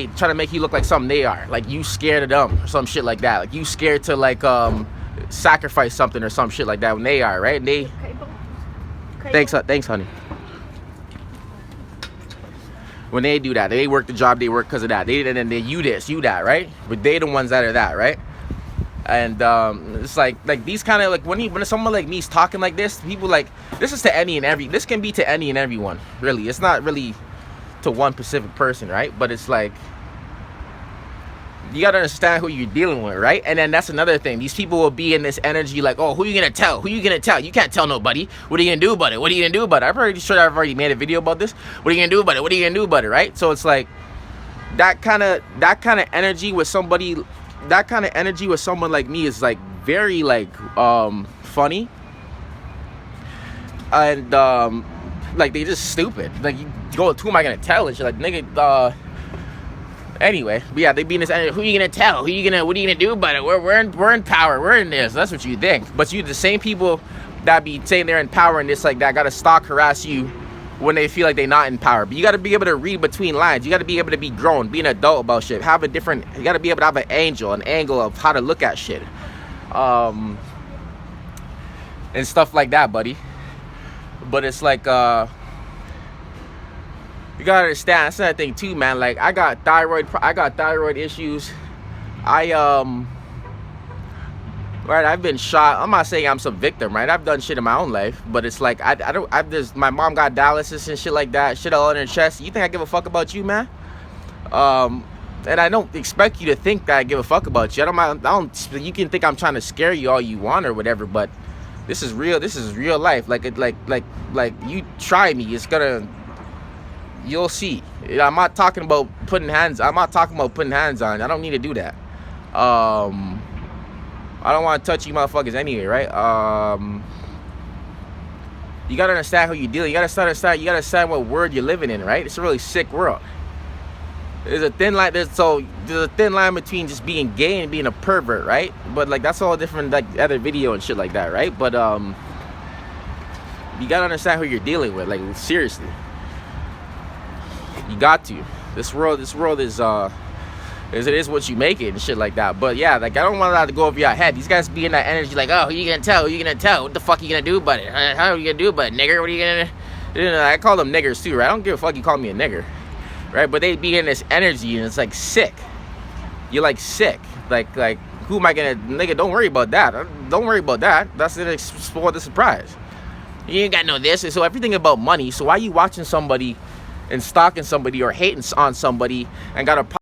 trying to make you look like something they are, like you scared of them or some shit like that, like you scared to like sacrifice something or some shit like that when they are, right? And they thanks honey. When they do that, they work the job they work because of that. And then they you this, you that, right? But they the ones that are that, right? And it's like these kind of like when someone like me is talking like this, people like this is to any and every. This can be to any and everyone, really. It's not really to one specific person, right? But it's like you gotta understand who you're dealing with, right? And then that's another thing. These people will be in this energy like, oh, who you gonna tell? Who you gonna tell? You can't tell nobody. What are you gonna do about it? What are you gonna do about it? I'm pretty sure I've already made a video about this. What are you gonna do about it? What are you gonna do about it, right? So it's like that kind of energy with somebody, that kind of energy with someone like me is like very like funny. And like they just stupid. Like you go, who am I gonna tell? And shit, like nigga, anyway, but yeah, they be in this energy. Who you gonna tell? What are you gonna do about it? We're in power. We're in this. That's what you think. But you, the same people that be saying they're in power and this like that, gotta stalk harass you when they feel like they're not in power. But you gotta be able to read between lines. You gotta be able to be grown, be an adult about shit. Have a different. You gotta be able to have an angle of how to look at shit, and stuff like that, buddy. But it's like you gotta understand, that's another thing too, man. Like I got thyroid issues. Right, I've been shot. I'm not saying I'm some victim, right? I've done shit in my own life, but it's like my mom got dialysis and shit like that, shit all in her chest. You think I give a fuck about you, man? And I don't expect you to think that I give a fuck about you. I don't. You can think I'm trying to scare you all you want or whatever, but this is real. This is real life. Like you try me, it's gonna. You'll see. I'm not talking about putting hands on. I don't need to do that. I don't want to touch you motherfuckers anyway, right? You gotta understand who you're dealing. You gotta understand what world you're living in, right? It's a really sick world. There's a thin line. There's a thin line between just being gay and being a pervert, right? But like that's all different, like other video and shit like that, right? But you gotta understand who you're dealing with, like seriously. You got to. This world is it is what you make it and shit like that. But yeah, like I don't want that to go over your head. These guys be in that energy like, oh, who you gonna tell? Who you gonna tell? What the fuck you gonna do about it? How are you gonna do about it, nigger? What are you gonna? I call them niggers too, right? I don't give a fuck you call me a nigger, right? But they be in this energy and it's like sick. You're like sick. Like who am I gonna? Nigga, don't worry about that. Don't worry about that. That's gonna spoil the surprise. You ain't got no this. So everything about money. So why you watching somebody and stalking somebody or hating on somebody and got a